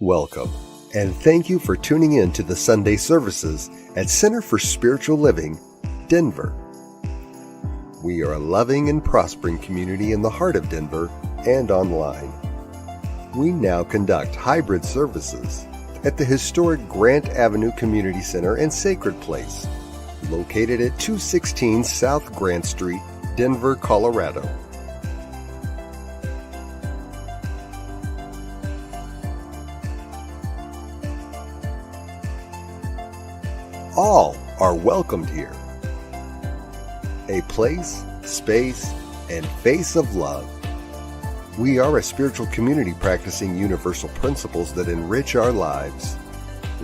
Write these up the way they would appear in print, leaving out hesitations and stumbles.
Welcome, and thank you for tuning in to the Sunday services at Center for Spiritual Living, Denver. We are a loving and prospering community in the heart of Denver and online. We now conduct hybrid services at the historic Grant Avenue Community Center and Sacred Place, located at 216 South Grant Street, Denver, Colorado. All are welcomed here. A place, space, and face of love. We are a spiritual community practicing universal principles that enrich our lives.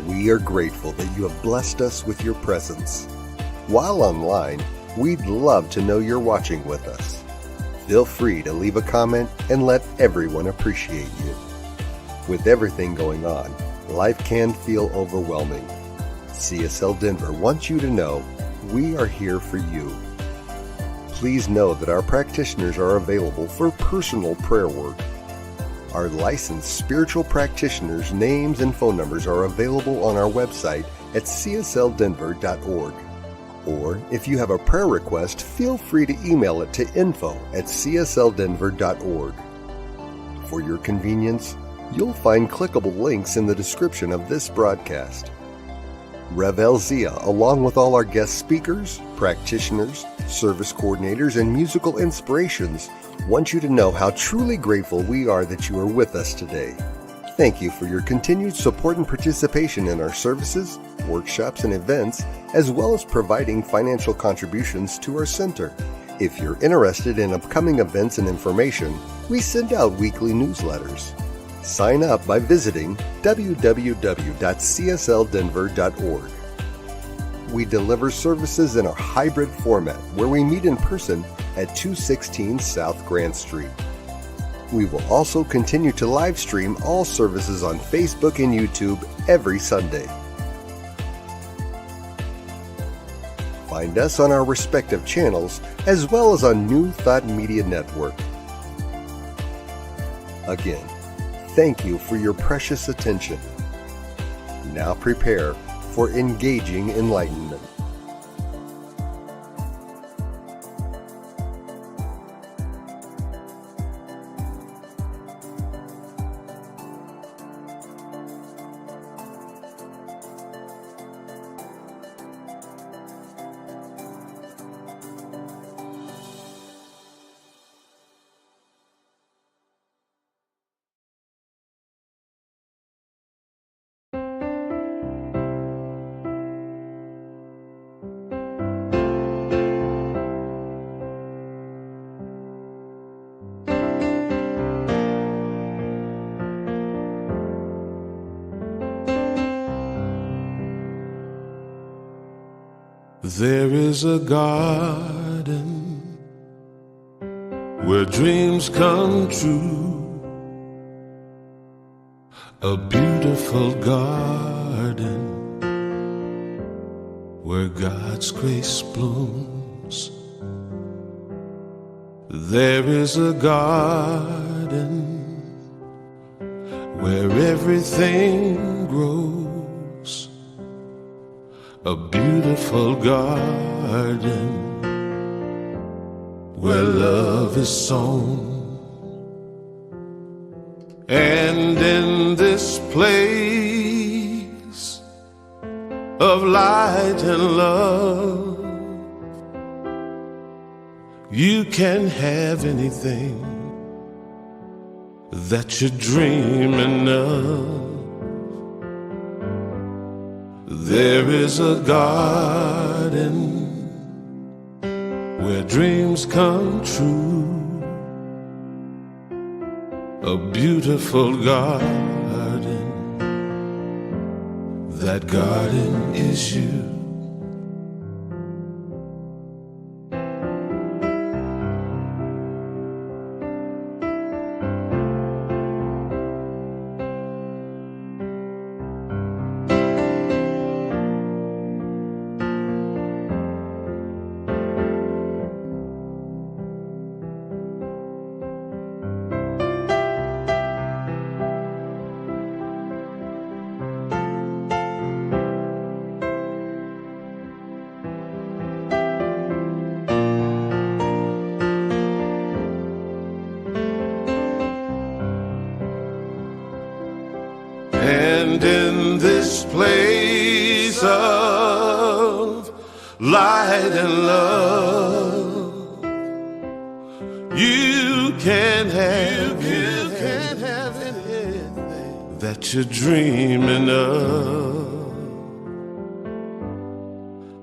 We are grateful that you have blessed us with your presence. While online, we'd love to know you're watching with us. Feel free to leave a comment and let everyone appreciate you. With everything going on, life can feel overwhelming. CSL Denver wants you to know we are here for you. Please know that our practitioners are available for personal prayer work. Our licensed spiritual practitioners' names and phone numbers are available on our website at csldenver.org. Or if you have a prayer request, feel free to email it to info@csldenver.org. For your convenience, you'll find clickable links in the description of this broadcast. Rev Elzia, along with all our guest speakers, practitioners, service coordinators, and musical inspirations, want you to know how truly grateful we are that you are with us today. Thank you for your continued support and participation in our services, workshops, and events, as well as providing financial contributions to our center. If you're interested in upcoming events and information, we send out weekly newsletters. Sign up by visiting www.csldenver.org. We deliver services in a hybrid format where we meet in person at 216 South Grant Street. We will also continue to live stream all services on Facebook and YouTube every Sunday. Find us on our respective channels as well as on New Thought Media Network. Again, thank you for your precious attention. Now prepare for engaging enlightenment. There is a garden where dreams come true, a beautiful garden where God's grace blooms. There is a garden where everything grows, a beautiful garden where love is sown. And in this place of light and love, you can have anything that you're dreaming of. There is a garden where dreams come true, a beautiful garden. That garden is you. And in this place of light and love, you can have anything that you're dreaming of.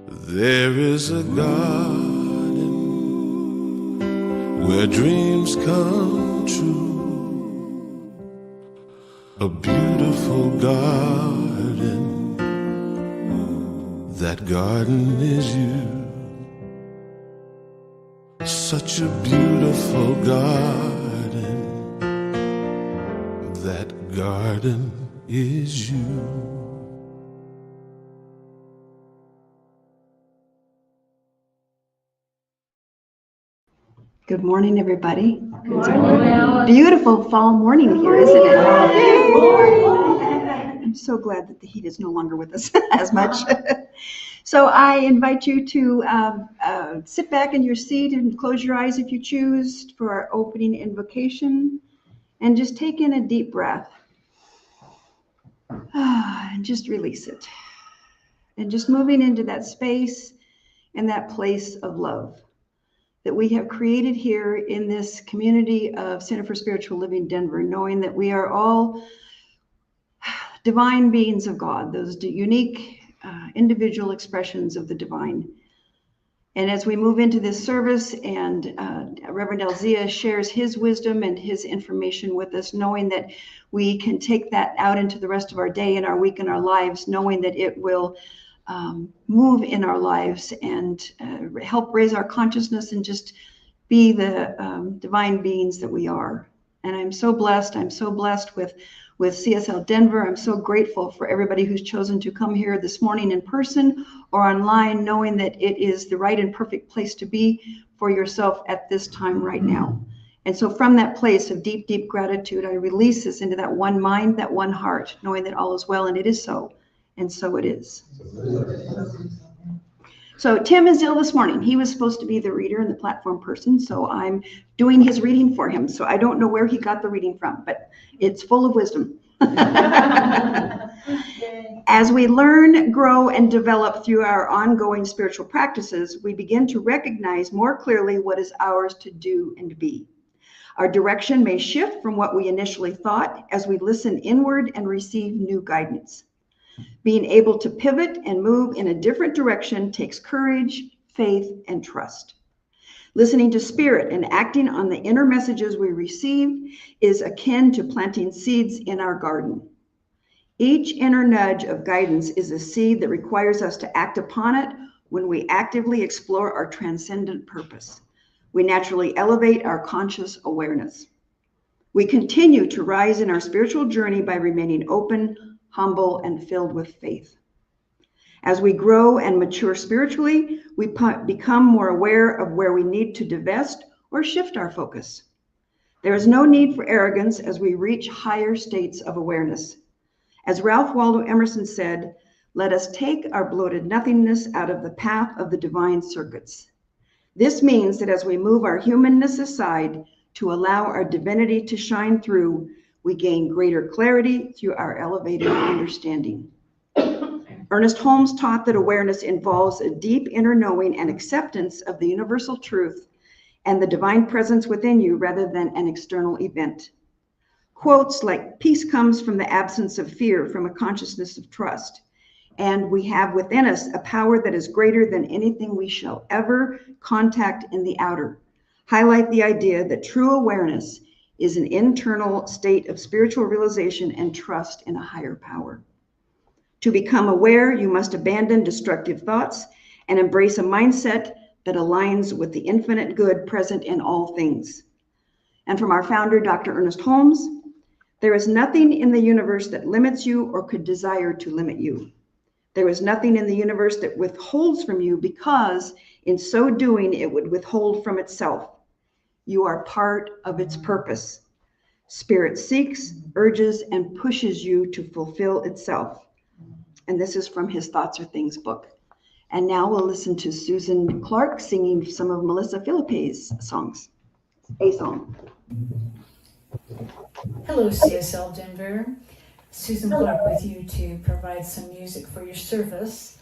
There is a garden where dreams come true, a beautiful garden. That garden is you. Such a beautiful garden. That garden is you. Good morning, everybody. It's a beautiful fall morning here, isn't it? I'm so glad that the heat is no longer with us as much. So I invite you to sit back in your seat and close your eyes if you choose for our opening invocation, and just take in a deep breath and just release it. And just moving into that space and that place of love that we have created here in this community of Center for Spiritual Living Denver, knowing that we are all divine beings of God, those unique individual expressions of the divine. And as we move into this service and Reverend Elzia shares his wisdom and his information with us, knowing that we can take that out into the rest of our day and our week and our lives, knowing that it will move in our lives and help raise our consciousness and just be the divine beings that we are. And I'm so blessed. I'm so blessed with CSL Denver. I'm so grateful for everybody who's chosen to come here this morning in person or online, knowing that it is the right and perfect place to be for yourself at this time right now. And so from that place of deep, deep gratitude, I release this into that one mind, that one heart, knowing that all is well, and it is so. And so it is. So Tim is ill this morning. He was supposed to be the reader and the platform person, so I'm doing his reading for him. So I don't know where he got the reading from, but it's full of wisdom. As we learn, grow, and develop through our ongoing spiritual practices, we begin to recognize more clearly what is ours to do and be. Our direction may shift from what we initially thought as we listen inward and receive new guidance. Being able to pivot and move in a different direction takes courage, faith, and trust. Listening to spirit and acting on the inner messages we receive is akin to planting seeds in our garden. Each inner nudge of guidance is a seed that requires us to act upon it when we actively explore our transcendent purpose. We naturally elevate our conscious awareness. We continue to rise in our spiritual journey by remaining open, humble, and filled with faith. As we grow and mature spiritually, we become more aware of where we need to divest or shift our focus. There is no need for arrogance as we reach higher states of awareness. As Ralph Waldo Emerson said, let us take our bloated nothingness out of the path of the divine circuits. This means that as we move our humanness aside to allow our divinity to shine through, we gain greater clarity through our elevated understanding. Ernest Holmes taught that awareness involves a deep inner knowing and acceptance of the universal truth and the divine presence within you rather than an external event. Quotes like, "Peace comes from the absence of fear, from a consciousness of trust, and we have within us a power that is greater than anything we shall ever contact in the outer," highlight the idea that true awareness is an internal state of spiritual realization and trust in a higher power. To become aware, you must abandon destructive thoughts and embrace a mindset that aligns with the infinite good present in all things. And from our founder, Dr. Ernest Holmes, there is nothing in the universe that limits you or could desire to limit you. There is nothing in the universe that withholds from you, because in so doing, it would withhold from itself. You are part of its purpose. Spirit seeks, urges, and pushes you to fulfill itself. And this is from his Thoughts Are Things book. And now we'll listen to Susan Clark singing some of Melissa Phillippe's songs. A song. Hello, CSL Denver. Susan Clark with you to provide some music for your service.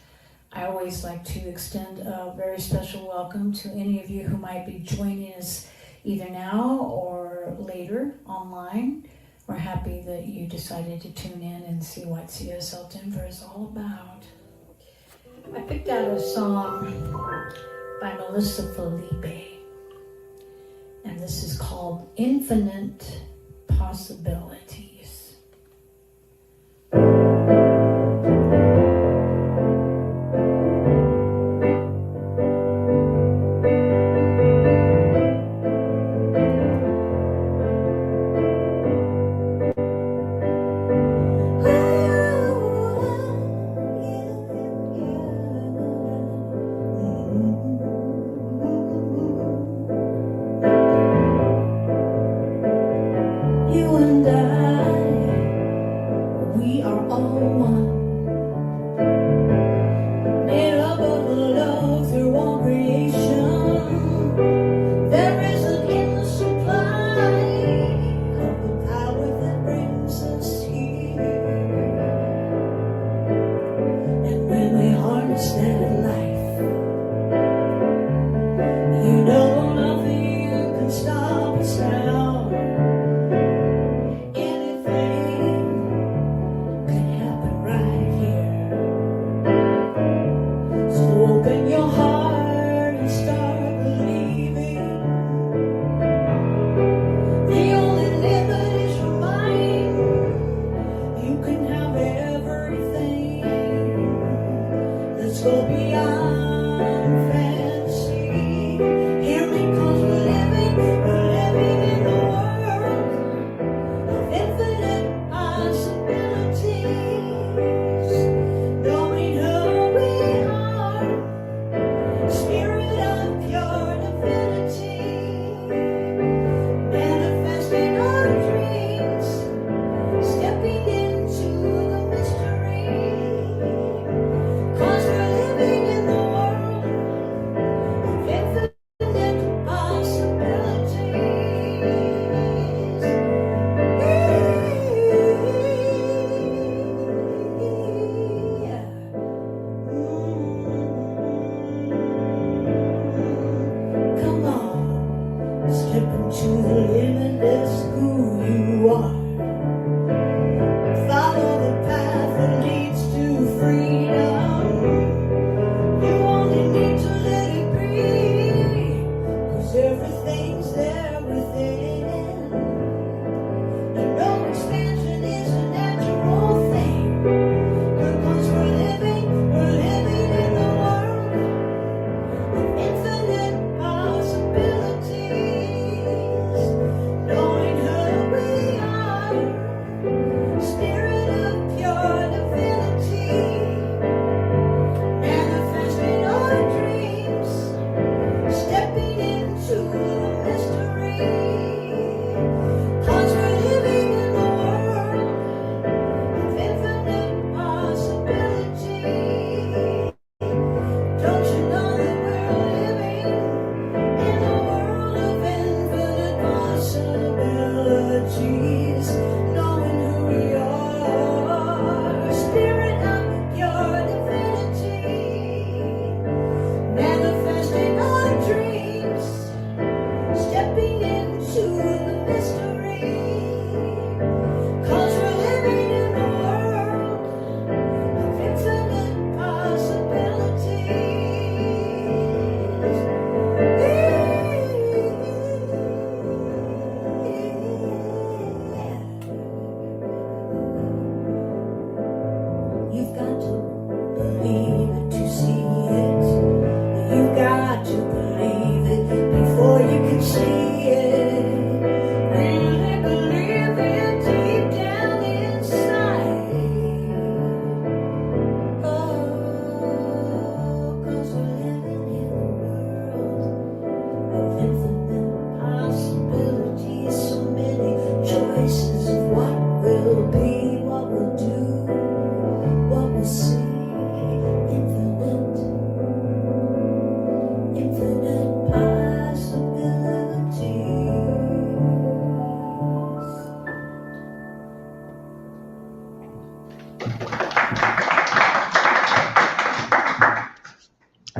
I always like to extend a very special welcome to any of you who might be joining us either now or later online. We're happy that you decided to tune in and see what CSL Denver is all about. I picked out a song by Melissa Felipe, and this is called Infinite Possibilities.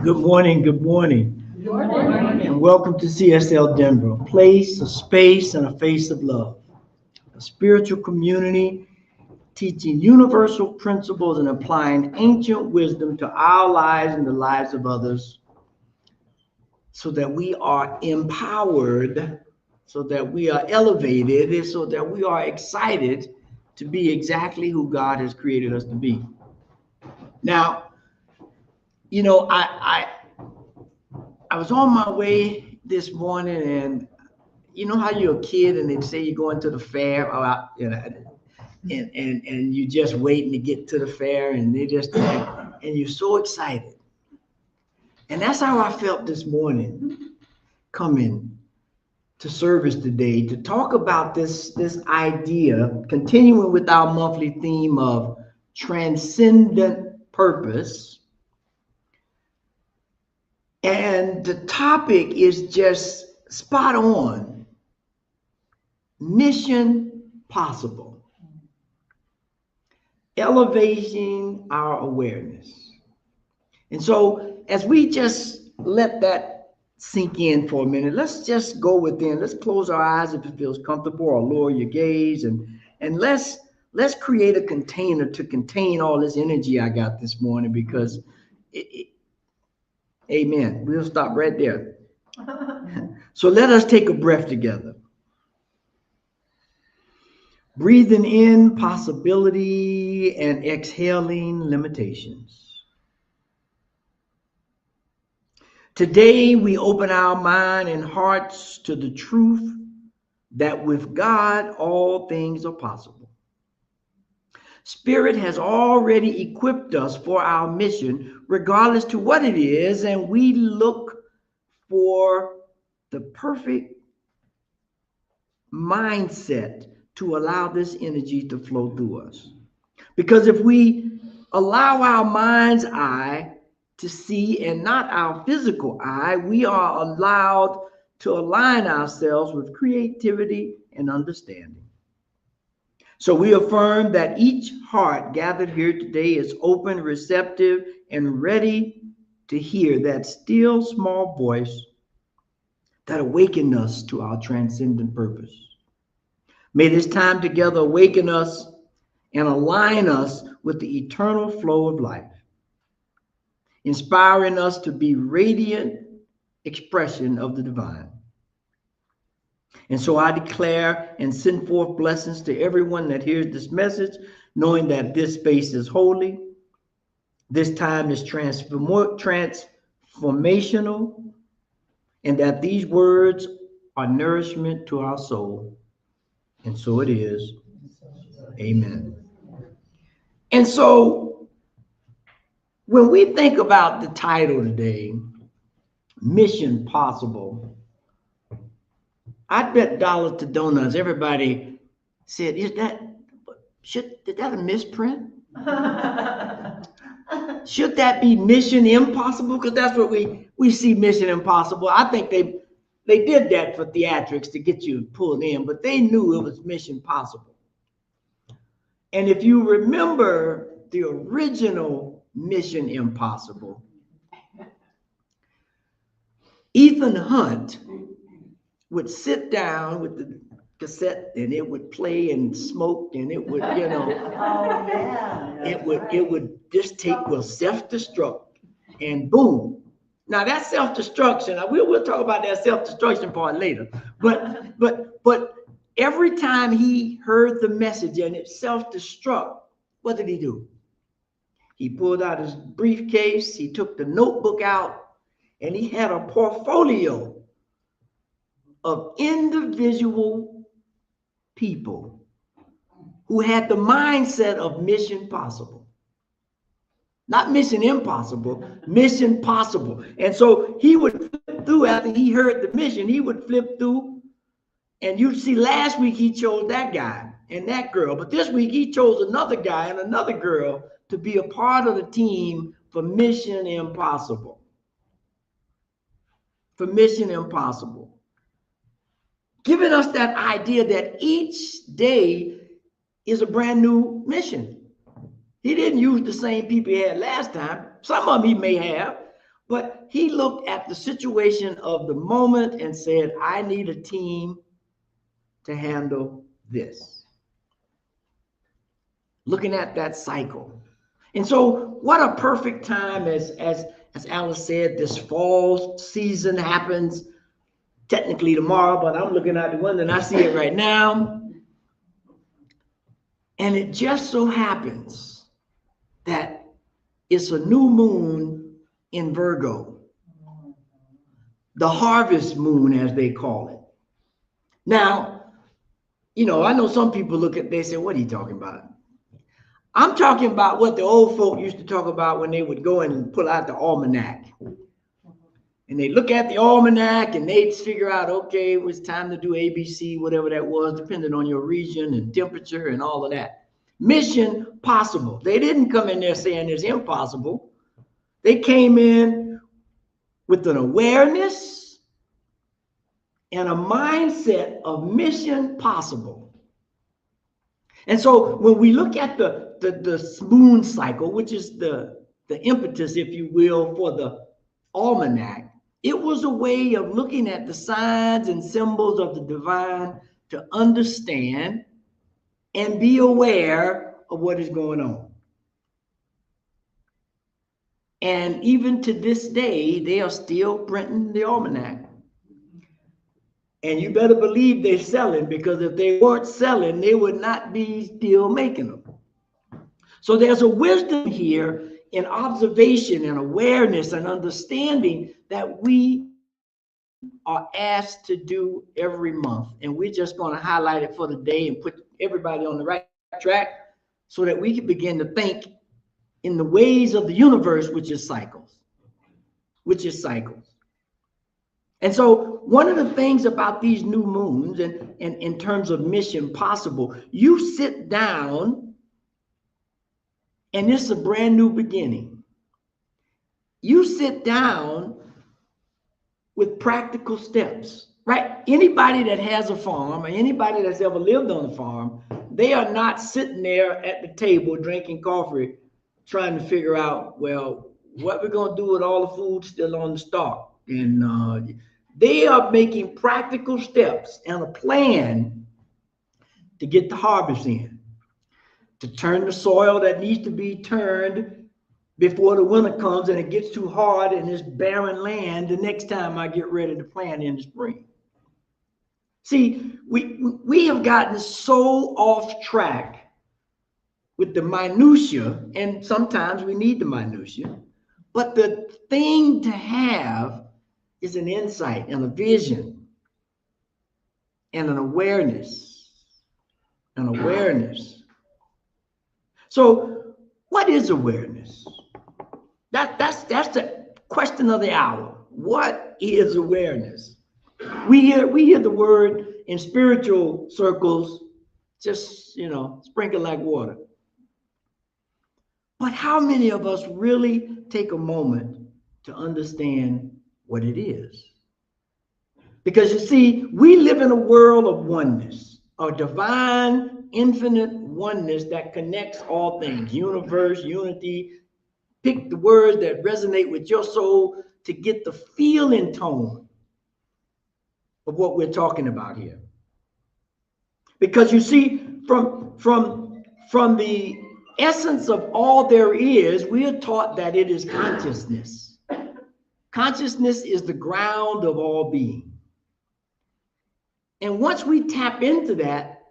Good morning, good morning. Good morning. And welcome to CSL Denver, a place, a space, and a face of love. A spiritual community teaching universal principles and applying ancient wisdom to our lives and the lives of others so that we are empowered, so that we are elevated, and so that we are excited to be exactly who God has created us to be. Now, you know, I was on my way this morning, and you know how you're a kid and they say you're going to the fair, or you know, and you just waiting to get to the fair, and they just and you're so excited. And that's how I felt this morning coming to service today to talk about this idea, continuing with our monthly theme of transcendent purpose. And the topic is just spot on. Mission possible. Elevating our awareness. And so as we just let that sink in for a minute, let's just go within. Let's close our eyes if it feels comfortable, or lower your gaze, and let's create a container to contain all this energy I got this morning, because amen. We'll stop right there. So let us take a breath together. Breathing in possibility and exhaling limitations. Today we open our mind and hearts to the truth that with God all things are possible. Spirit has already equipped us for our mission, regardless to what it is, and we look for the perfect mindset to allow this energy to flow through us. Because if we allow our mind's eye to see and not our physical eye, we are allowed to align ourselves with creativity and understanding. So we affirm that each heart gathered here today is open, receptive, and ready to hear that still small voice that awakened us to our transcendent purpose. May this time together awaken us and align us with the eternal flow of life, inspiring us to be radiant expression of the divine. And so I declare and send forth blessings to everyone that hears this message, knowing that this space is holy, this time is transformational, and that these words are nourishment to our soul. And so it is. Amen. And so when we think about the title today, Mission Possible, I bet dollars to donuts everybody said, is that a misprint? Should that be Mission Impossible? Because that's what we see, Mission Impossible. I think they did that for theatrics to get you pulled in, but they knew it was Mission Possible. And if you remember the original Mission Impossible, Ethan Hunt would sit down with the cassette and it would play and smoke, and it would, you know, it would just take, well, self-destruct, and boom. Now that self-destruction, we'll talk about that self-destruction part later, but every time he heard the message and it self-destruct, what did he do? He pulled out his briefcase, he took the notebook out, and he had a portfolio of individual people who had the mindset of Mission Possible. Not Mission Impossible, Mission Possible. And so he would flip through after he heard the mission, he would flip through, and you'd see last week he chose that guy and that girl, but this week he chose another guy and another girl to be a part of the team for Mission Impossible. For Mission Impossible. Giving us that idea that each day is a brand new mission. He didn't use the same people he had last time. Some of them he may have, But he looked at the situation of the moment and said, I need a team to handle this. Looking at that cycle. And so what a perfect time, as Alice said, this fall season happens technically tomorrow, but I'm looking out the window and I see it right now. And it just so happens that it's a new moon in Virgo, the harvest moon, as they call it. Now, you know, I know some people look at, they say, what are you talking about? I'm talking about what the old folk used to talk about when they would go and pull out the almanac. And they look at the almanac and they'd figure out, okay, it was time to do ABC, whatever that was, depending on your region and temperature and all of that. Mission possible. They didn't come in there saying it's impossible. They came in with an awareness and a mindset of mission possible. And so when we look at the moon cycle, which is the impetus, if you will, for the almanac, it was a way of looking at the signs and symbols of the divine to understand and be aware of what is going on. And even to this day, they are still printing the almanac. And you better believe they're selling, because if they weren't selling, they would not be still making them. So there's a wisdom here in observation and awareness and understanding that we are asked to do every month. And we're just going to highlight it for the day and put everybody on the right track so that we can begin to think in the ways of the universe, which is cycles. And so one of the things about these new moons and in terms of mission possible, you sit down and it's a brand new beginning. You sit down with practical steps, right? Anybody that has a farm or anybody that's ever lived on a farm, they are not sitting there at the table drinking coffee trying to figure out, well, what we're going to do with all the food still on the stock. And they are making practical steps and a plan to get the harvest in, to turn the soil that needs to be turned before the winter comes and it gets too hard in this barren land the next time I get ready to plant in the spring. See, we have gotten so off track with the minutia, and sometimes we need the minutia, but the thing to have is an insight and a vision and an awareness. So what is awareness? That's the question of the hour. What is awareness? We hear the word in spiritual circles, just, you know, sprinkle like water. But how many of us really take a moment to understand what it is? Because you see, we live in a world of oneness, a divine, infinite oneness that connects all things, universe, unity. Pick the words that resonate with your soul to get the feeling tone of what we're talking about here. Because you see, from the essence of all there is, we are taught that it is consciousness. Consciousness is the ground of all being. And once we tap into that,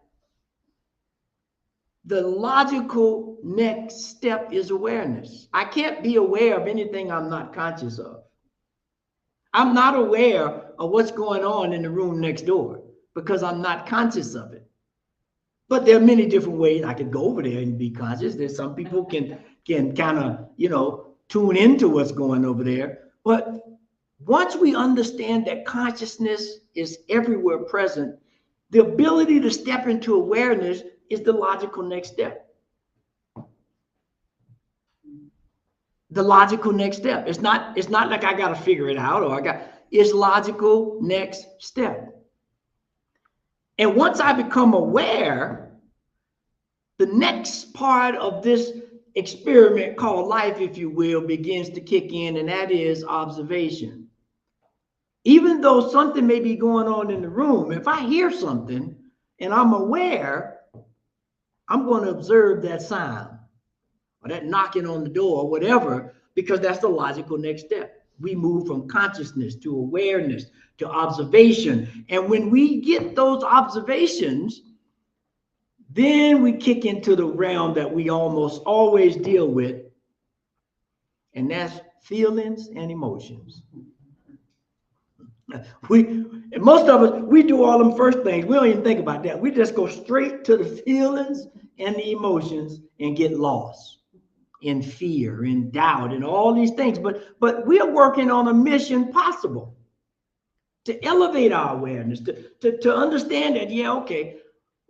the logical next step is awareness. I can't be aware of anything I'm not conscious of. I'm not aware of what's going on in the room next door because I'm not conscious of it. But there are many different ways I could go over there and be conscious. There's some people can kind of, you know, tune into what's going over there. But once we understand that consciousness is everywhere present, the ability to step into awareness is the logical next step. The logical next step. It's not like I got to figure it out it's logical next step. And once I become aware, the next part of this experiment called life, if you will, begins to kick in, and that is observation. Even though something may be going on in the room, if I hear something and I'm aware, I'm going to observe that sound or that knocking on the door or whatever, because that's the logical next step. We move from consciousness to awareness to observation. And when we get those observations, then we kick into the realm that we almost always deal with, and that's feelings and emotions. Most of us, we do all them first things. We don't even think about that. We just go straight to the feelings and the emotions and get lost in fear, in doubt, and all these things. But we are working on a mission possible to elevate our awareness, to understand that, yeah, okay,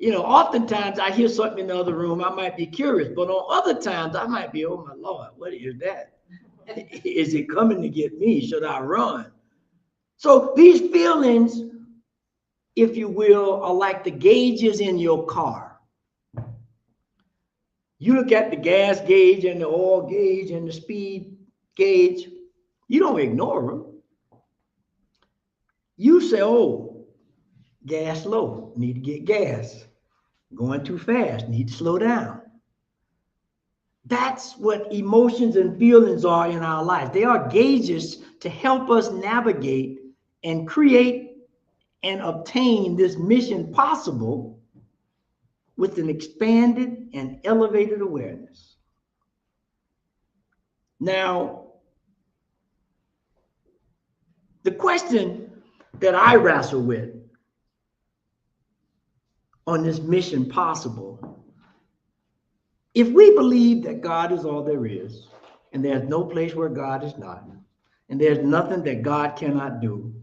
oftentimes I hear something in the other room, I might be curious, but on other times I might be, oh my Lord, what is that? Is it coming to get me? Should I run? So these feelings, if you will, are like the gauges in your car. You look at the gas gauge and the oil gauge and the speed gauge, you don't ignore them. You say, oh, gas low, need to get gas. Going too fast, need to slow down. That's what emotions and feelings are in our lives. They are gauges to help us navigate and create and obtain this mission possible with an expanded and elevated awareness. Now, the question that I wrestle with on this mission possible, if we believe that God is all there is, and there's no place where God is not, and there's nothing that God cannot do,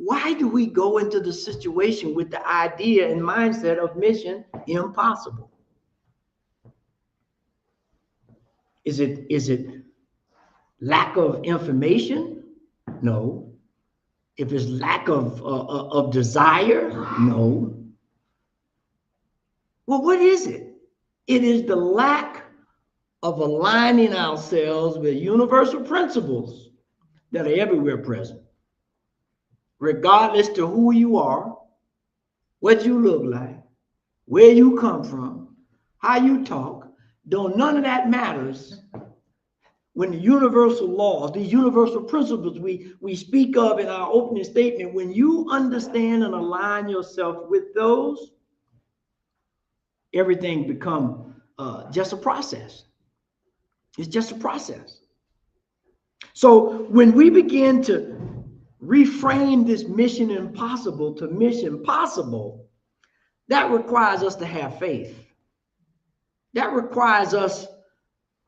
why do we go into the situation with the idea and mindset of mission impossible? Is it lack of information? No. If it's lack of desire? No. Well, what is it? It is the lack of aligning ourselves with universal principles that are everywhere present, regardless to who you are, what you look like, where you come from, how you talk. None of that matters when the universal laws, these universal principles we speak of in our opening statement, when you understand and align yourself with those, everything becomes just a process. It's just a process. So when we begin to reframe this mission impossible to mission possible, that requires us to have faith. That requires us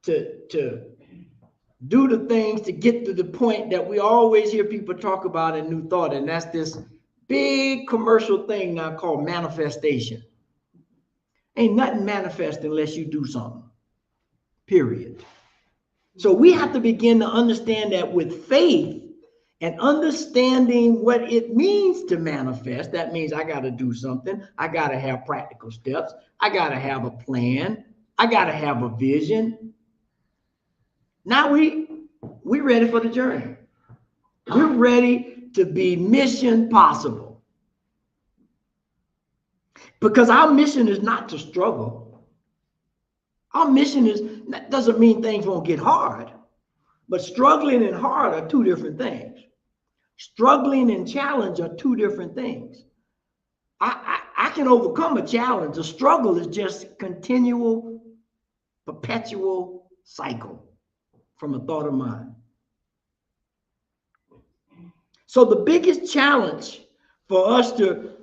to do the things to get to the point that we always hear people talk about in New Thought, and that's this big commercial thing now called manifestation. Ain't nothing manifest unless you do something, period. So we have to begin to understand that with faith and understanding what it means to manifest. That means I got to do something. I got to have practical steps. I got to have a plan. I got to have a vision. Now we're ready for the journey. We're ready to be mission possible. Because our mission is not to struggle. Our mission that doesn't mean things won't get hard, but struggling and hard are two different things. Struggling and challenge are two different things. I can overcome a challenge. A struggle is just continual, perpetual cycle from a thought of mine. So the biggest challenge for us to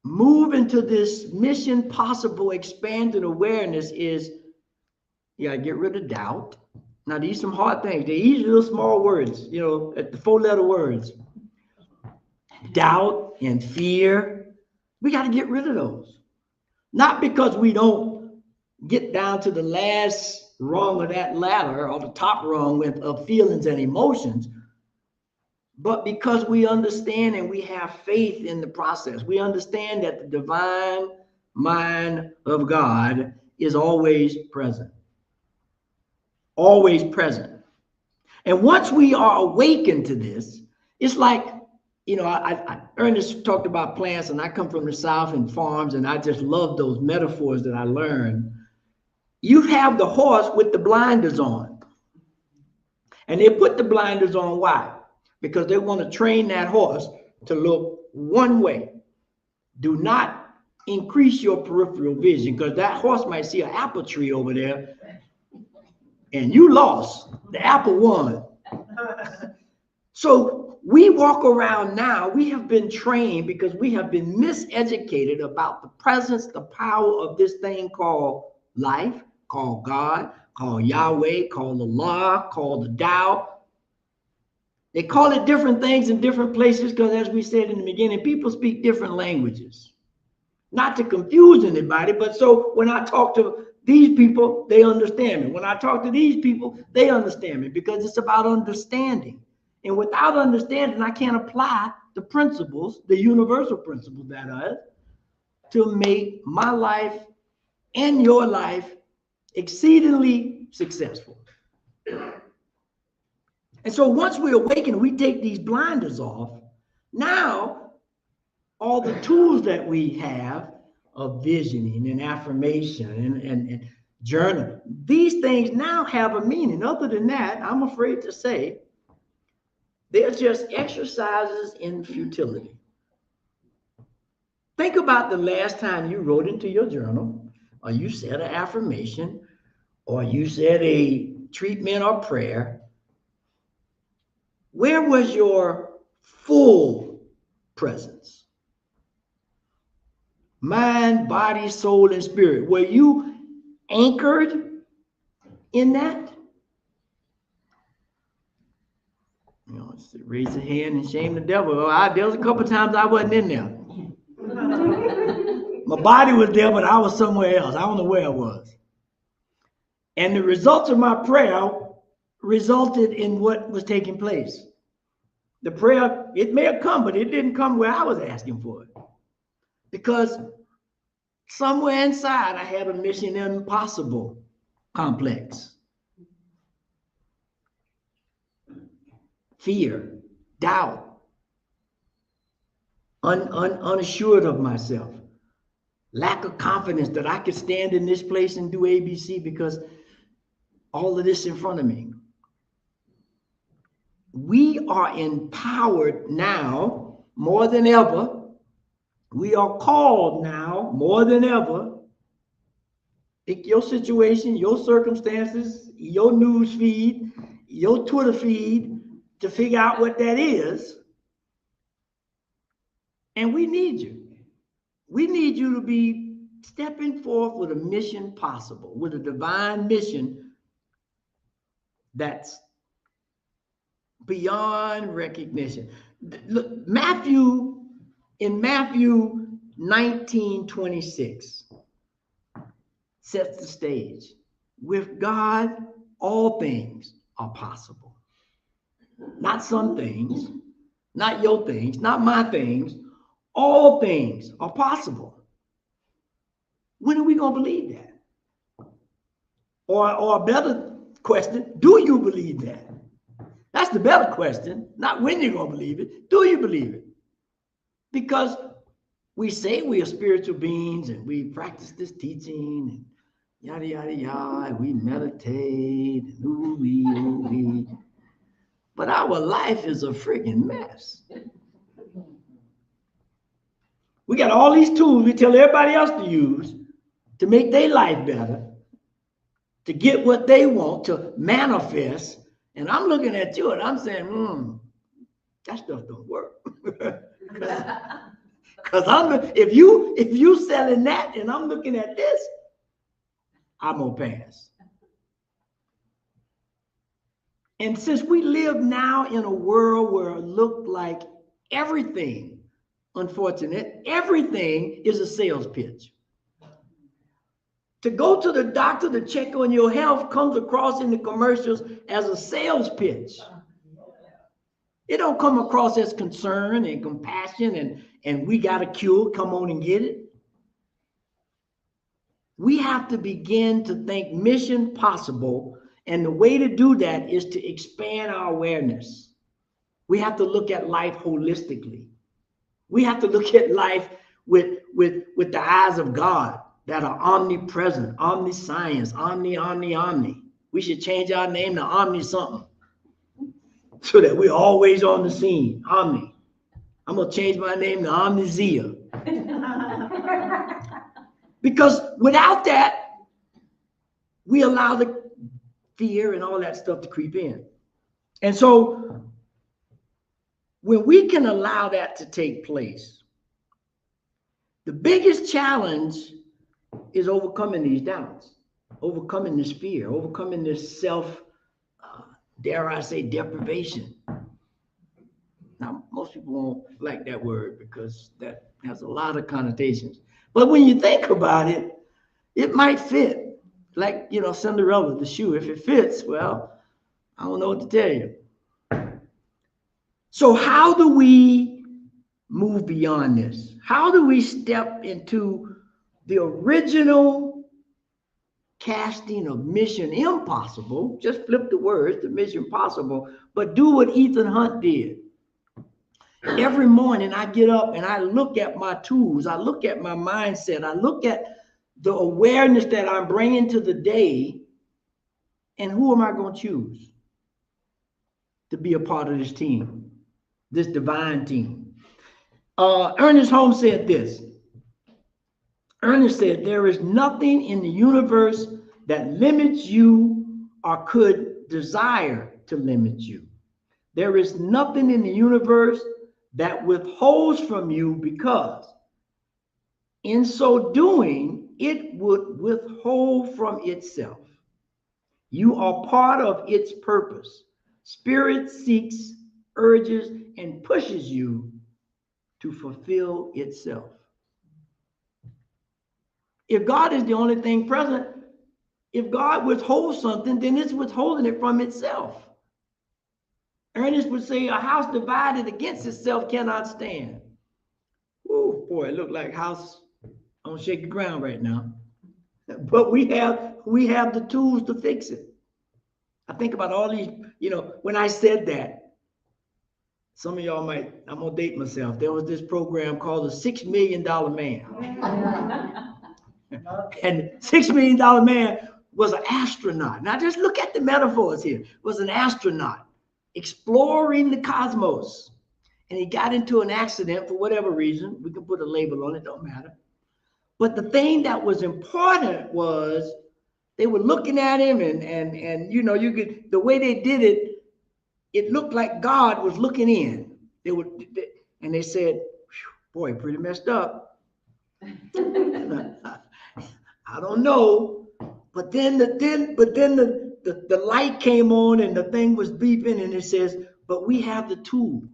move into this mission possible expanded awareness is you gotta get rid of doubt. Now these are some hard things. They're easy little small words, at the 4-letter words. Doubt and fear. We got to get rid of those. Not because we don't get down to the last rung of that ladder or the top rung of feelings and emotions, but because we understand and we have faith in the process. We understand that the divine mind of God is always present. Always present. And once we are awakened to this, it's like, you know, Ernest talked about plants, and I come from the South and farms, and I just love those metaphors that I learned. You have the horse with the blinders on. And they put the blinders on, why? Because they want to train that horse to look one way. Do not increase your peripheral vision, because that horse might see an apple tree over there, and you lost. The apple won. So we walk around now, we have been trained because we have been miseducated about the presence, the power of this thing called life, called God, called Yahweh, called Allah, called the Tao. They call it different things in different places because, as we said in the beginning, people speak different languages. Not to confuse anybody, but so when I talk to these people, they understand me. When I talk to these people, they understand me, because it's about understanding. And without understanding, I can't apply the principles, the universal principles that are, to make my life and your life exceedingly successful. And so once we awaken, we take these blinders off. Now, all the tools that we have of visioning and affirmation and journaling, these things now have a meaning. Other than that, I'm afraid to say, they're just exercises in futility. Think about the last time you wrote into your journal, or you said an affirmation, or you said a treatment or prayer. Where was your full presence? Mind, body, soul, and spirit. Were you anchored in that? You know, raise your hand and shame the devil. There was a couple of times I wasn't in there. My body was there, but I was somewhere else. I don't know where I was. And the results of my prayer resulted in what was taking place. The prayer, it may have come, but it didn't come where I was asking for it. Because somewhere inside, I had a mission impossible complex. Fear, doubt, unassured of myself, lack of confidence that I could stand in this place and do ABC because all of this in front of me. We are empowered now more than ever. We are called now more than ever. Pick your situation, your circumstances, your news feed, your Twitter feed, to figure out what that is. And we need you. We need you to be stepping forth with a mission possible, with a divine mission that's beyond recognition. Look, in Matthew 19:26 sets the stage. With God, all things are possible. Not some things, not your things, not my things. All things are possible. When are we going to believe that? Or a better question, do you believe that? That's the better question, not when you're going to believe it. Do you believe it? Because we say we are spiritual beings and we practice this teaching and yada, yada, yada, and we meditate, and ooh-wee. But our life is a friggin' mess. We got all these tools we tell everybody else to use to make their life better, to get what they want, to manifest. And I'm looking at you and I'm saying, that stuff don't work. Because if you selling that and I'm looking at this, I'm gonna pass. And since we live now in a world where it looked like everything, unfortunate, everything is a sales pitch. To go to the doctor to check on your health comes across in the commercials as a sales pitch. It don't come across as concern and compassion and we got a cure, come on and get it. We have to begin to think mission possible. And the way to do that is to expand our awareness. We have to look at life holistically. We have to look at life with the eyes of God that are omnipresent, omniscience, omni. We should change our name to Omni something so that we're always on the scene. Omni. I'm going to change my name to Omnizia. Because without that, we allow the fear and all that stuff to creep in. And so when we can allow that to take place, the biggest challenge is overcoming these doubts, overcoming this fear, overcoming this self, dare I say, deprivation. Now, most people won't like that word because that has a lot of connotations. But when you think about it, it might fit. Like, you know, Cinderella, the shoe. If it fits, well, I don't know what to tell you. So how do we move beyond this? How do we step into the original casting of Mission Impossible? Just flip the words to Mission Possible, but do what Ethan Hunt did. Every morning I get up and I look at my tools, I look at my mindset, I look at the awareness that I'm bringing to the day, and who am I going to choose to be a part of this team, this divine team? Ernest Holmes said this. Ernest said, there is nothing in the universe that limits you or could desire to limit you. There is nothing in the universe that withholds from you, because in so doing, it would withhold from itself. You are part of its purpose. Spirit seeks, urges, and pushes you to fulfill itself. If God is the only thing present, if God withholds something, then it's withholding it from itself. Ernest would say, a house divided against itself cannot stand. Oh boy, it looked like a house on shaky ground right now. But we have the tools to fix it. I think about all these, you know, when I said that, some of y'all might, I'm gonna date myself. There was this program called the $6 Million Man. And $6 Million Man was an astronaut. Now just look at the metaphors here. Was an astronaut exploring the cosmos. And he got into an accident for whatever reason. We can put a label on it, don't matter. But the thing that was important was they were looking at him and you know, you could, the way they did it, it looked like God was looking in. And they said, boy, pretty messed up. I don't know. But then the light came on and the thing was beeping, and it says, but we have the tools.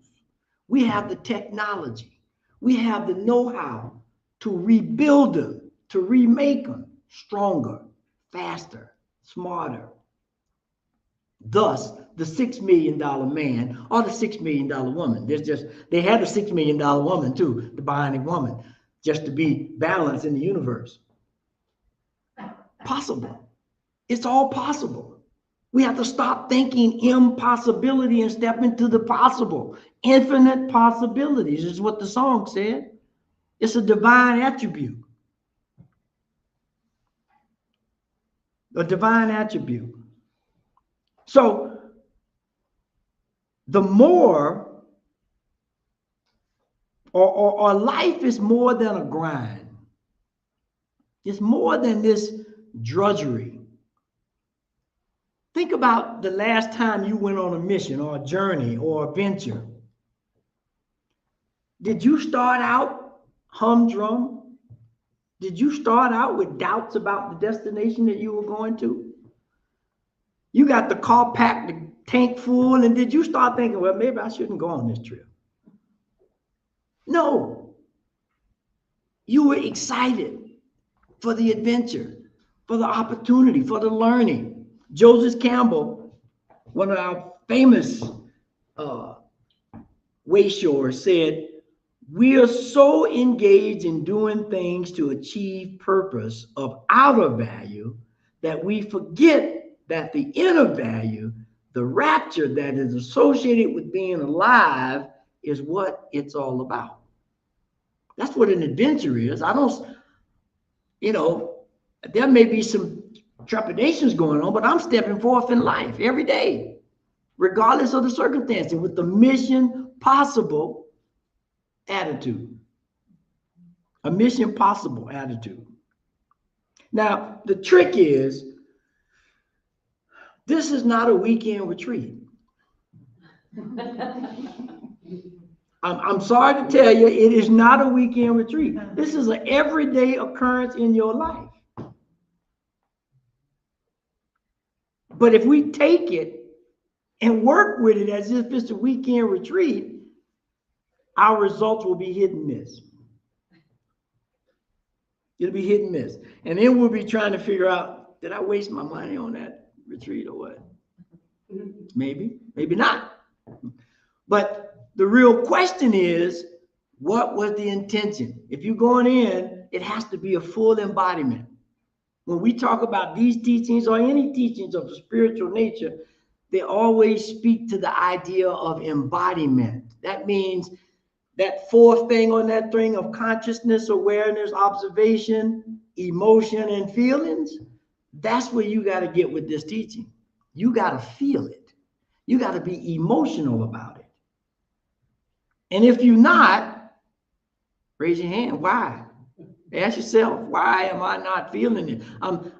We have the technology. We have the know-how to rebuild them, to remake them stronger, faster, smarter. Thus, the $6 Million Man or the $6 Million Woman. They had a $6 Million woman too, the Bionic Woman, just to be balanced in the universe. Possible. It's all possible. We have to stop thinking impossibility and step into the possible. Infinite possibilities is what the song said. It's a divine attribute. A divine attribute. So the more, or life is more than a grind. It's more than this drudgery. Think about the last time you went on a mission or a journey or a venture. Did you start out humdrum? Did you start out with doubts about the destination that you were going to? You got the car packed, the tank full, and did you start thinking, well, maybe I shouldn't go on this trip? No. You were excited for the adventure, for the opportunity, for the learning. Joseph Campbell, one of our famous wayshowers, said, We are so engaged in doing things to achieve purpose of outer value that we forget that the inner value, the rapture that is associated with being alive, is what it's all about. That's what an adventure is. There may be some trepidations going on, but I'm stepping forth in life every day, regardless of the circumstances, with the mission possible attitude. A mission possible attitude. Now, the trick is, this is not a weekend retreat. I'm sorry to tell you, it is not a weekend retreat. This is an everyday occurrence in your life. But if we take it and work with it as if it's a weekend retreat, our results will be hit and miss. It'll be hit and miss. And then we'll be trying to figure out, did I waste my money on that retreat or what? Maybe, maybe not. But the real question is, what was the intention? If you're going in, it has to be a full embodiment. When we talk about these teachings or any teachings of the spiritual nature, they always speak to the idea of embodiment. That means that fourth thing on that thing of consciousness, awareness, observation, emotion, and feelings, that's where you got to get with this teaching. You got to feel it. You got to be emotional about it. And if you're not, raise your hand. Why? Ask yourself, why am I not feeling it? I'm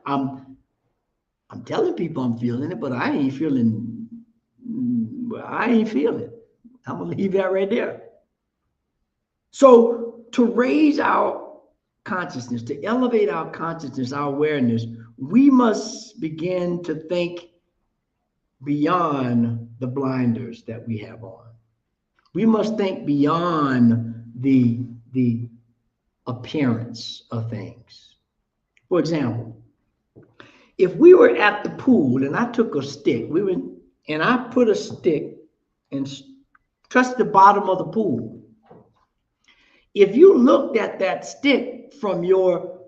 telling people I'm feeling it, but I ain't feeling it. I'm gonna leave that right there. So to raise our consciousness, to elevate our consciousness, our awareness, we must begin to think beyond the blinders that we have on. We must think beyond the appearance of things. For example, if we were at the pool and I took a stick, and I put a stick and touched the bottom of the pool. If you looked at that stick from your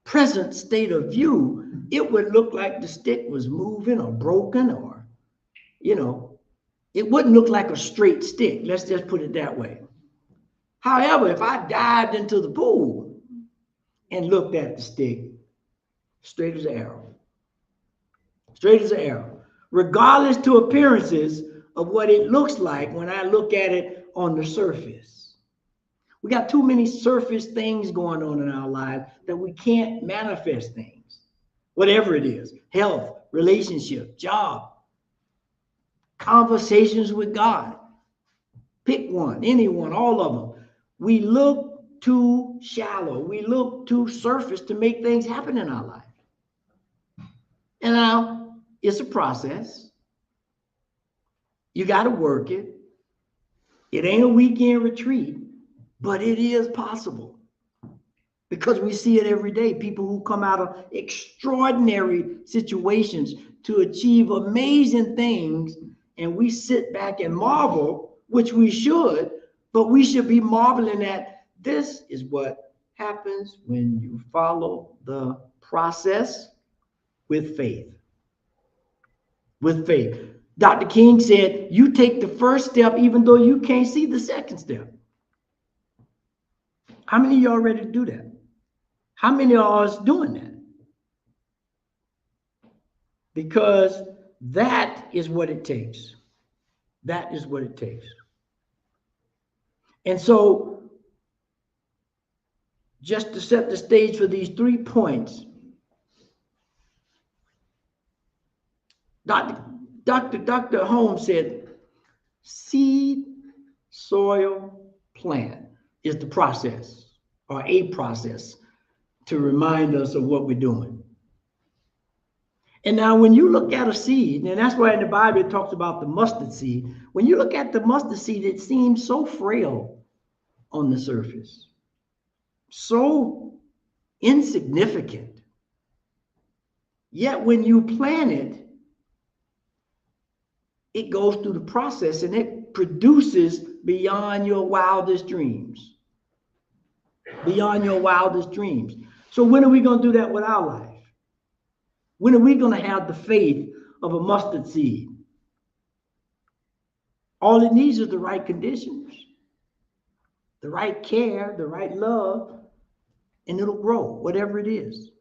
present state of view, it would look like the stick was moving or broken, or, it wouldn't look like a straight stick. Let's just put it that way. However, if I dived into the pool and looked at the stick, straight as an arrow. Straight as an arrow. Regardless to appearances of what it looks like when I look at it on the surface. We got too many surface things going on in our lives that we can't manifest things. Whatever it is, health, relationship, job, conversations with God. Pick one, anyone, all of them. We look too shallow. We look too surface to make things happen in our life. And now it's a process. You got to work it. It ain't a weekend retreat, but it is possible. Because we see it every day. People who come out of extraordinary situations to achieve amazing things, and we sit back and marvel, which we should, but we should be marveling at, this is what happens when you follow the process with faith. With faith. Dr. King said, you take the first step even though you can't see the second step. How many of y'all ready to do that? How many of us doing that? Because that is what it takes. That is what it takes. And so, just to set the stage for these 3 points, Dr. Holmes said, seed, soil, plant is the process, or a process, to remind us of what we're doing. And now when you look at a seed, and that's why in the Bible it talks about the mustard seed. When you look at the mustard seed, it seems so frail on the surface, so insignificant. Yet when you plant it, it goes through the process and it produces beyond your wildest dreams. Beyond your wildest dreams. So when are we going to do that with our life? When are we going to have the faith of a mustard seed? All it needs is the right conditions, the right care, the right love, and it'll grow, whatever it is.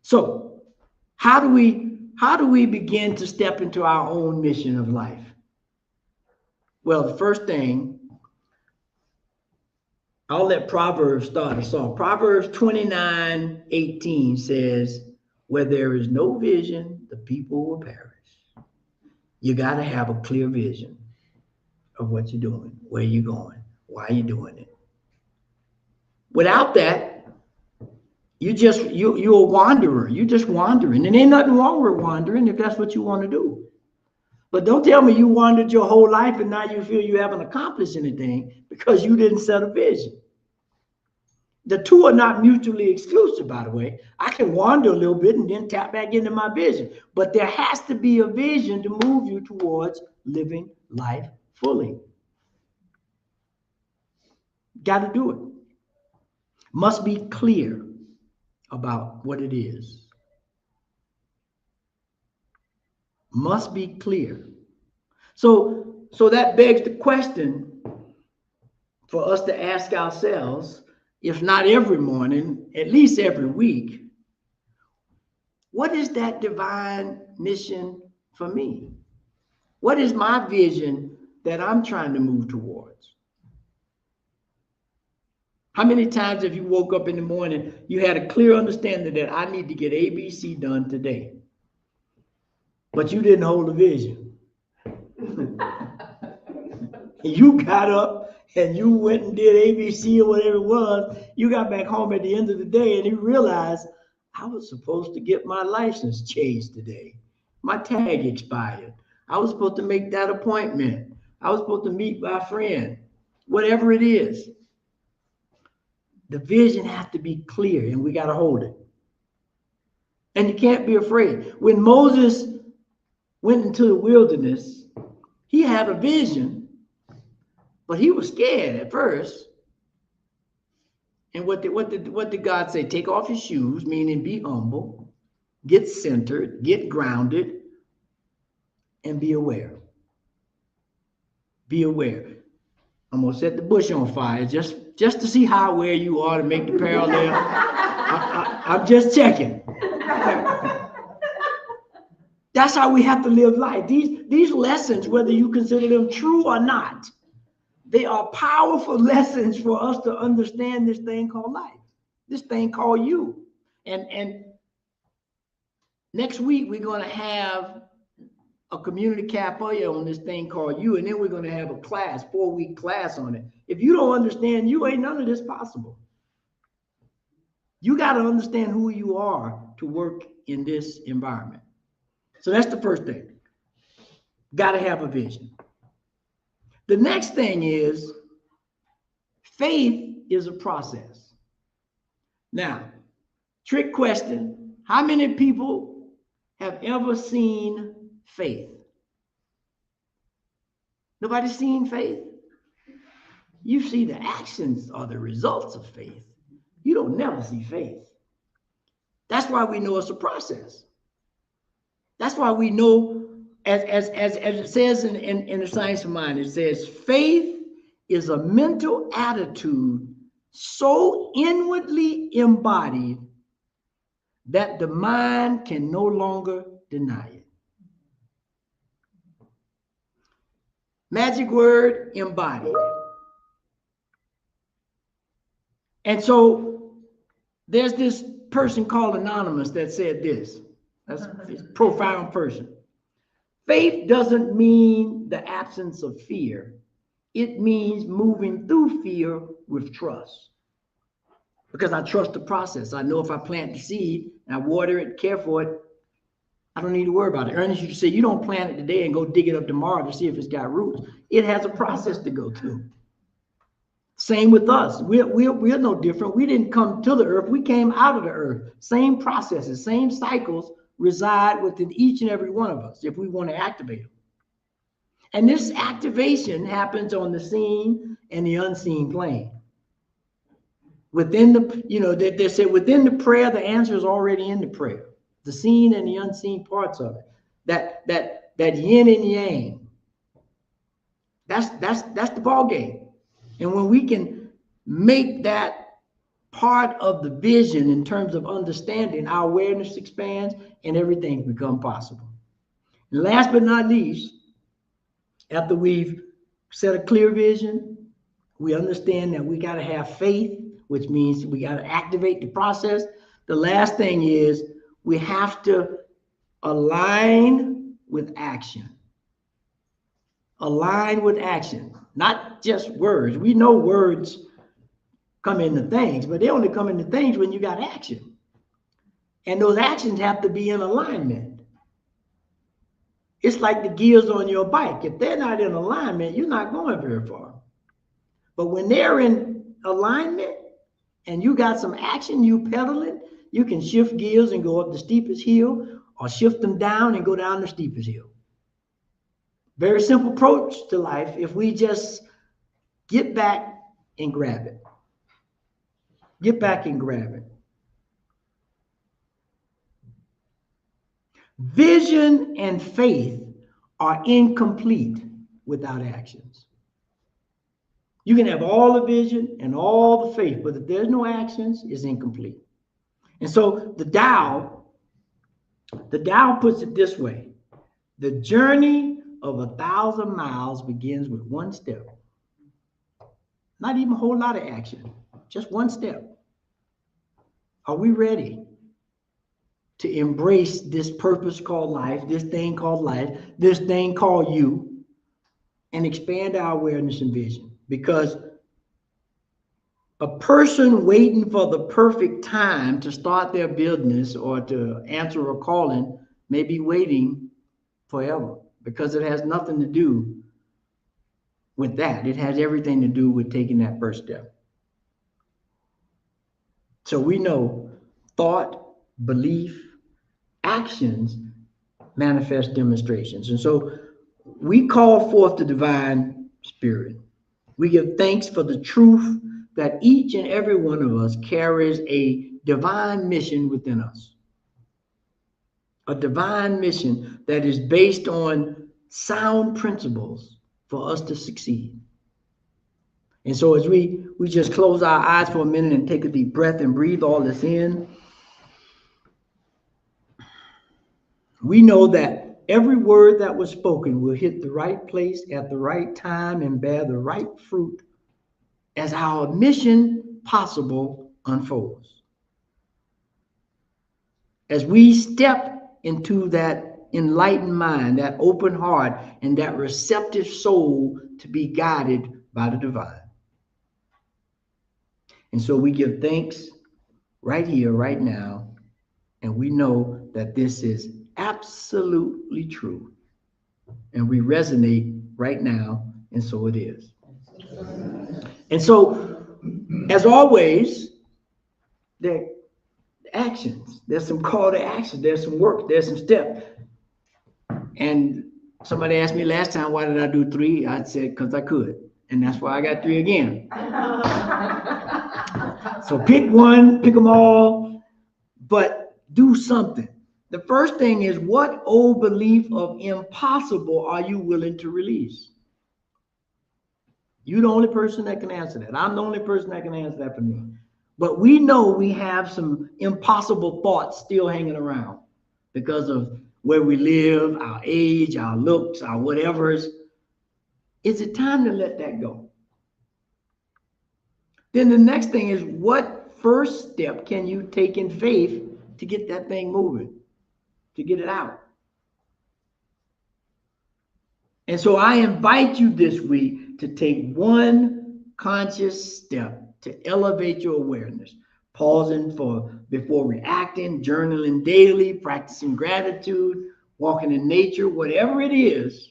So how do we begin to step into our own mission of life? Well, the first thing, I'll let Proverbs start us off. Proverbs 29:18 says, where there is no vision, the people will perish. You got to have a clear vision of what you're doing, where you're going, why you're doing it. Without that, you're a wanderer. You're just wandering. And ain't nothing wrong with wandering if that's what you want to do. But don't tell me you wandered your whole life and now you feel you haven't accomplished anything because you didn't set a vision. The two are not mutually exclusive, by the way. I can wander a little bit and then tap back into my vision. But there has to be a vision to move you towards living life fully. Got to do it. Must be clear about what it is. Must be clear. So that begs the question for us to ask ourselves, if not every morning, at least every week, what is that divine mission for me? What is my vision that I'm trying to move towards? How many times have you woke up in the morning, you had a clear understanding that I need to get ABC done today, but you didn't hold a vision? You got up and you went and did ABC or whatever it was. You got back home at the end of the day and you realized, I was supposed to get my license changed today. My tag expired. I was supposed to make that appointment. I was supposed to meet my friend. Whatever it is. The vision has to be clear and we got to hold it. And you can't be afraid. When Moses went into the wilderness, he had a vision, but he was scared at first. And what did God say? Take off your shoes, meaning be humble, get centered, get grounded, and be aware. Be aware. I'm going to set the bush on fire just to see how aware you are to make the parallel. I'm just checking. That's how we have to live life. These lessons, whether you consider them true or not, they are powerful lessons for us to understand this thing called life, this thing called you. And next week, we're going to have a community capoeira on this thing called you, and then we're going to have a class, 4-week class on it. If you don't understand you, ain't none of this possible. You got to understand who you are to work in this environment. So that's the first thing. Got to have a vision. The next thing is faith is a process. Now, trick question. How many people have ever seen faith? Nobody's seen faith? You see the actions are the results of faith. You don't never see faith. That's why we know it's a process. That's why we know, as it says in the Science of Mind, it says faith is a mental attitude so inwardly embodied that the mind can no longer deny it. Magic word, embodied. And so there's this person called Anonymous that said this. That's a profound person. Faith doesn't mean the absence of fear. It means moving through fear with trust. Because I trust the process. I know if I plant the seed and I water it, care for it, I don't need to worry about it. Ernest used to say, you don't plant it today and go dig it up tomorrow to see if it's got roots. It has a process to go through. Same with us. We're no different. We didn't come to the earth. We came out of the earth. Same processes, same cycles reside within each and every one of us if we want to activate them. And this activation happens on the seen and the unseen plane. Within the, they said within the prayer, the answer is already in the prayer. The seen and the unseen parts of it. That yin and yang. That's the ball game. And when we can make that part of the vision in terms of understanding, our awareness expands and everything becomes possible. And last but not least, after we've set a clear vision, we understand that we got to have faith, which means we got to activate the process. The last thing is we have to align with action. Align with action, not just words. We know words come into things, but they only come into things when you got action. And those actions have to be in alignment. It's like the gears on your bike. If they're not in alignment, you're not going very far. But when they're in alignment and you got some action, you pedaling, you can shift gears and go up the steepest hill or shift them down and go down the steepest hill. Very simple approach to life if we just get back and grab it. Get back and grab it. Vision and faith are incomplete without actions. You can have all the vision and all the faith, but if there's no actions, it's incomplete. And so the Tao puts it this way: the journey of 1,000 miles begins with one step. Not even a whole lot of action, just one step. Are we ready to embrace this purpose called life, this thing called life, this thing called you, and expand our awareness and vision? Because a person waiting for the perfect time to start their business or to answer a calling may be waiting forever, because it has nothing to do with that. It has everything to do with taking that first step. So we know thought, belief, actions manifest demonstrations. And so we call forth the divine spirit. We give thanks for the truth that each and every one of us carries a divine mission within us. A divine mission that is based on sound principles for us to succeed. And so as we just close our eyes for a minute and take a deep breath and breathe all this in, we know that every word that was spoken will hit the right place at the right time and bear the right fruit as our mission possible unfolds. As we step into that enlightened mind, that open heart, and that receptive soul to be guided by the divine. And so we give thanks right here, right now, and we know that this is absolutely true. And we resonate right now, and so it is. And so, as always, there are actions. There's some call to action. There's some work. There's some steps. And somebody asked me last time, why did I do 3? I said, because I could. And that's why I got 3 again. So pick one, pick them all, but do something. The first thing is, what old belief of impossible are you willing to release? You're the only person that can answer that. I'm the only person that can answer that for me. But we know we have some impossible thoughts still hanging around because of where we live, our age, our looks, our whatevers. Is it time to let that go? Then the next thing is, what first step can you take in faith to get that thing moving, to get it out? And so I invite you this week to take one conscious step to elevate your awareness, pausing before reacting, journaling daily, practicing gratitude, walking in nature, whatever it is,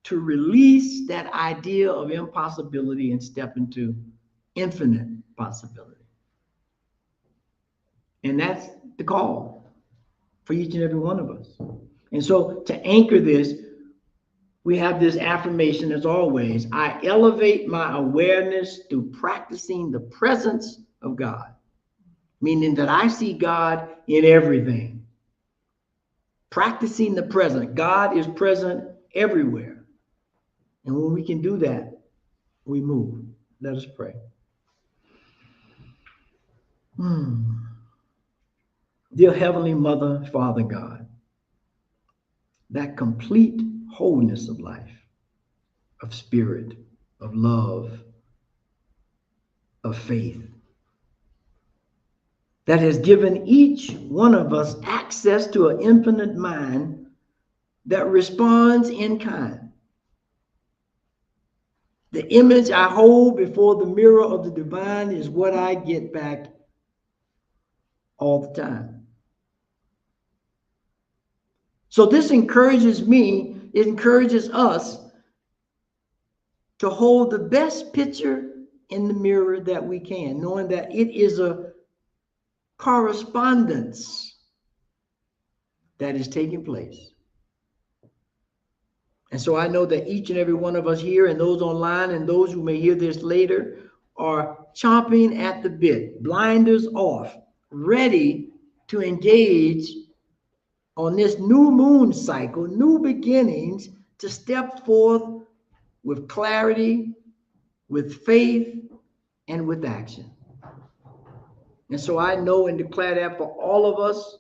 to release that idea of impossibility and step into infinite possibility. And that's the call for each and every one of us. And so to anchor this, we have this affirmation as always. I elevate my awareness through practicing the presence of God, meaning that I see God in everything. Practicing the present. God is present everywhere. And when we can do that, we move. Let us pray. Dear Heavenly Mother, Father God, that complete wholeness of life, of spirit, of love, of faith, that has given each one of us access to an infinite mind that responds in kind. The image I hold before the mirror of the divine is what I get back all the time. So this encourages me, it encourages us to hold the best picture in the mirror that we can, knowing that it is a correspondence that is taking place. And so I know that each and every one of us here and those online and those who may hear this later are chomping at the bit, blinders off, ready to engage on this new moon cycle, new beginnings, to step forth with clarity, with faith, and with action. And so I know and declare that for all of us.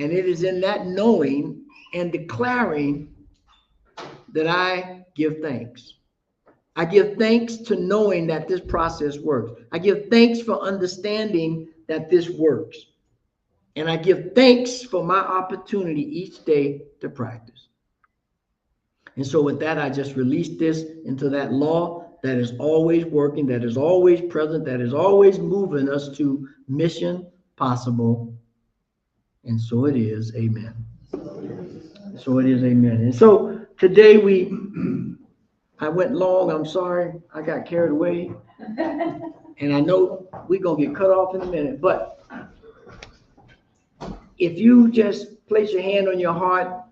And it is in that knowing and declaring that I give thanks. I give thanks to knowing that this process works. I give thanks for understanding that this works. And I give thanks for my opportunity each day to practice. And so with that, I just release this into that law that is always working, that is always present, that is always moving us to mission possible. And so it is, amen. So it is, amen. And so today I went long, I'm sorry, I got carried away. And I know we're going to get cut off in a minute, but if you just place your hand on your heart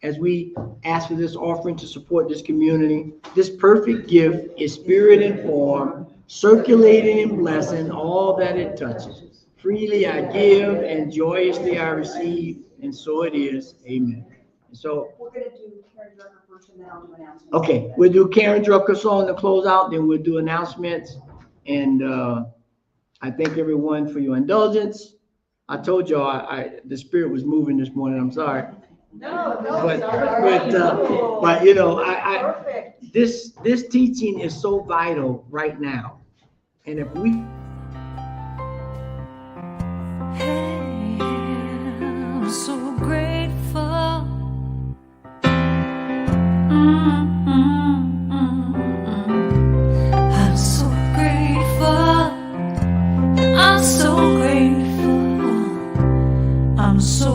as we ask for this offering to support this community, this perfect gift is spirit informed, circulating and blessing all that it touches. Freely I give and joyously I receive, and so it is. Amen. So we're going to do Karen Drucker first, and then I'll do announcements. Okay, we'll do Karen Drucker song to close out, then we'll do announcements. And I thank everyone for your indulgence. I told y'all the spirit was moving this morning. I'm sorry. No, but you know, this teaching is so vital right now, and if we. Hey, I'm so grateful. I'm so grateful. I'm so grateful. I'm so